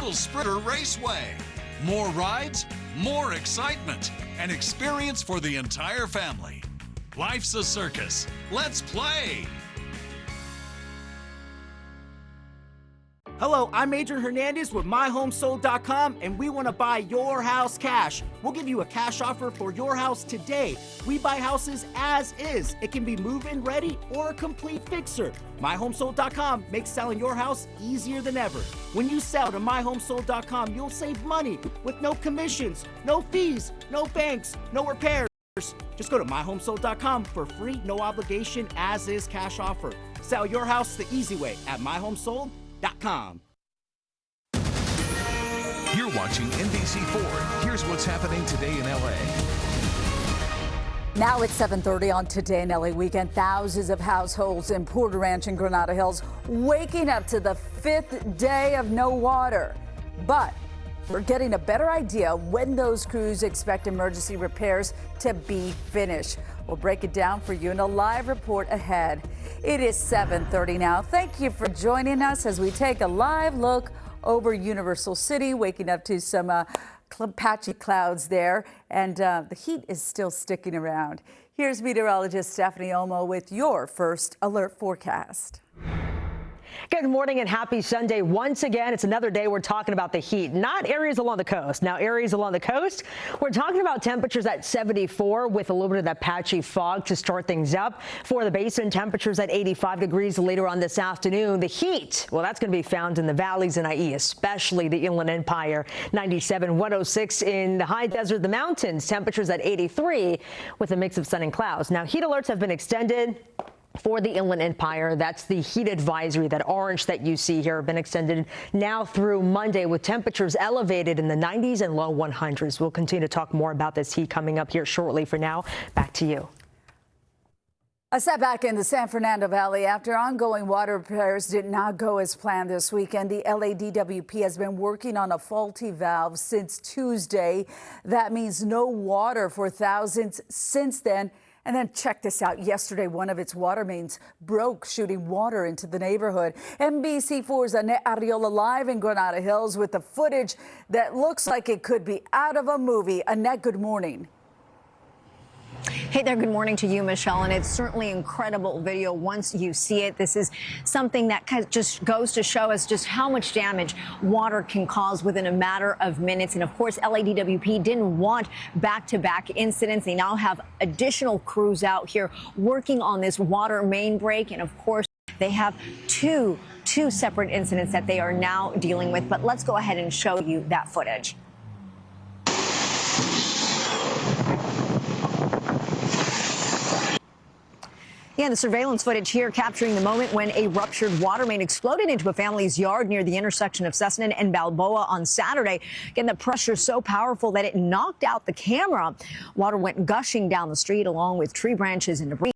Little Sprinter Raceway. More rides, more excitement, and experience for the entire family. Life's a circus. Let's play! Hello, I'm Adrian Hernandez with MyHomeSold.com, and we want to buy your house cash. We'll give you a cash offer for your house today. We buy houses as is. It can be move-in ready or a complete fixer. MyHomeSold.com makes selling your house easier than ever. When you sell to MyHomeSold.com, you'll save money with no commissions, no fees, no banks, no repairs. Just go to MyHomeSold.com for free, no obligation, as-is cash offer. Sell your house the easy way at MyHomeSold.com. You're watching NBC4. Here's what's happening today in L.A. Now it's 7:30 on Today in LA Weekend. Thousands of households in Porter Ranch and Granada Hills waking up to the 5th day of no water. But we're getting a better idea when those crews expect emergency repairs to be finished. We'll break it down for you in a live report ahead. It is 7:30 now. Thank you for joining us as we take a live look over Universal City, waking up to some patchy clouds there, and the heat is still sticking around. Here's meteorologist Stephanie Olmo with your first alert forecast. Good morning and happy Sunday. Once again, it's another day we're talking about the heat, not areas along the coast. Now, areas along the coast, we're talking about temperatures at 74 with a little bit of that patchy fog to start things up. For the basin, temperatures at 85 degrees later on this afternoon. The heat, well, that's going to be found in the valleys in IE, especially the Inland Empire. 97, 106 in the high desert, the mountains, temperatures at 83 with a mix of sun and clouds. Now, heat alerts have been extended for the Inland Empire. That's the heat advisory, that orange that you see here, have been extended now through Monday with temperatures elevated in the 90s and low 100s. We'll continue to talk more about this heat coming up here shortly. For now, back to you. A setback in the San Fernando Valley after ongoing water repairs did not go as planned this weekend. The LADWP has been working on a faulty valve since Tuesday. That means no water for thousands since then. And then check this out. Yesterday, one of its water mains broke, shooting water into the neighborhood. NBC4's Annette Arriola live in Granada Hills with the footage that looks like it could be out of a movie. Annette, good morning. Hey there, good morning to you, Michelle. And it's certainly incredible video once you see it. This is something that kind of just goes to show us just how much damage water can cause within a matter of minutes. And of course, LADWP didn't want back-to-back incidents. They now have additional crews out here working on this water main break. And of course, they have two separate incidents that they are now dealing with. But let's go ahead and show you that footage. Yeah, the surveillance footage here capturing the moment when a ruptured water main exploded into a family's yard near the intersection of Cessna and Balboa on Saturday. Again, the pressure so powerful that it knocked out the camera. Water went gushing down the street along with tree branches and debris.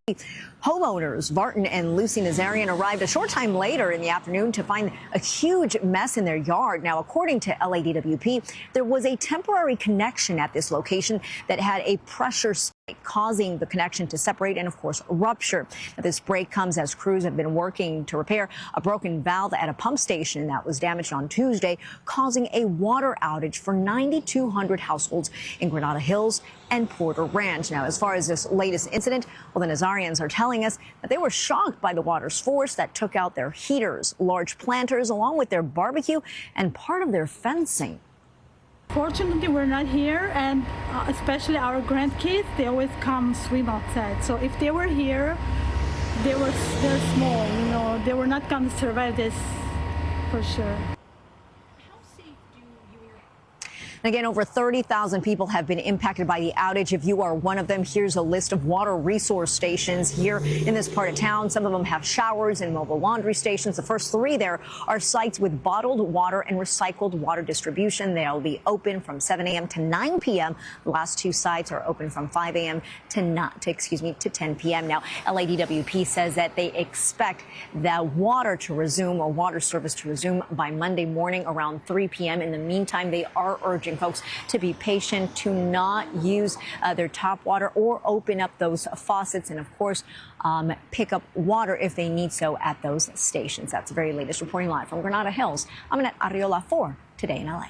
Homeowners Barton and Lucy Nazarian arrived a short time later in the afternoon to find a huge mess in their yard. Now, according to LADWP, there was a temporary connection at this location that had a pressure spike, causing the connection to separate and, of course, rupture. Now, this break comes as crews have been working to repair a broken valve at a pump station that was damaged on Tuesday, causing a water outage for 9,200 households in Granada Hills and Porter Ranch. Now, as far as this latest incident, well, the Nazarians are telling us that they were shocked by the water's force that took out their heaters, large planters, along with their barbecue and part of their fencing. Fortunately, we're not here, and especially our grandkids, they always come swim outside. So if they were here, they're small, you know, they were not going to survive this for sure. And again, over 30,000 people have been impacted by the outage. If you are one of them, here's a list of water resource stations here in this part of town. Some of them have showers and mobile laundry stations. The first three there are sites with bottled water and recycled water distribution. They'll be open from 7 a.m. to 9 p.m. The last two sites are open from 5 a.m. to 10 p.m. Now, LADWP says that they expect the water to resume, or water service to resume, by Monday morning around 3 p.m. In the meantime, they are urging folks to be patient, to not use their tap water or open up those faucets, and of course pick up water if they need so at those stations. That's the very latest. Reporting live from Granada Hills, I'm Annette Arriola for today in LA.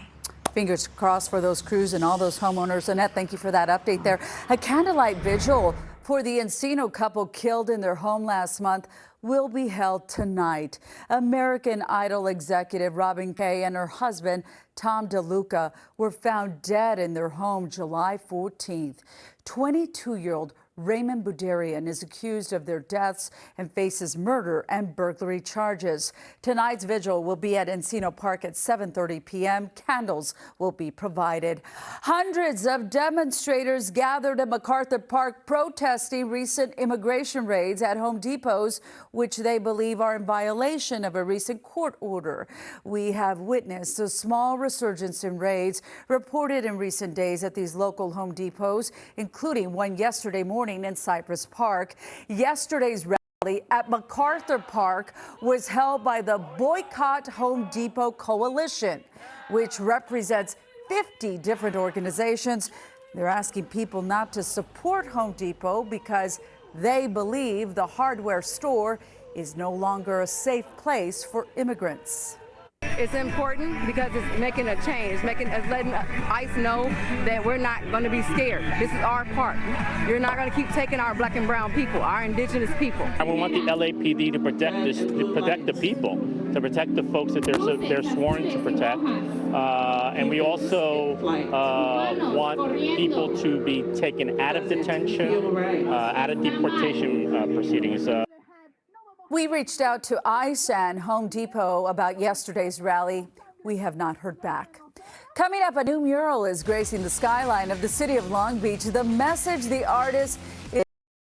Fingers crossed for those crews and all those homeowners. Annette, thank you for that update there. A candlelight vigil for the Encino couple killed in their home last month will be held tonight. American Idol executive Robin Kay and her husband, Tom DeLuca, were found dead in their home July 14th. 22-year-old Raymond Budarian is accused of their deaths and faces murder and burglary charges. Tonight's vigil will be at Encino Park at 7:30 p.m. Candles will be provided. Hundreds of demonstrators gathered at MacArthur Park protesting recent immigration raids at Home Depots, which they believe are in violation of a recent court order. We have witnessed a small resurgence in raids reported in recent days at these local Home Depots, including one yesterday morning in Cypress Park. Yesterday's rally at MacArthur Park was held by the Boycott Home Depot Coalition, which represents 50 different organizations. They're asking people not to support Home Depot because they believe the hardware store is no longer a safe place for immigrants. It's important because it's making a change, letting ICE know that we're not going to be scared. This is our part. You're not going to keep taking our black and brown people, our indigenous people. And we want the LAPD to protect the people, to protect the folks that they're sworn to protect. And we also want people to be taken out of detention, out of deportation proceedings. We reached out to ICE and Home Depot about yesterday's rally. We have not heard back. Coming up, a new mural is gracing the skyline of the city of Long Beach. The message the artist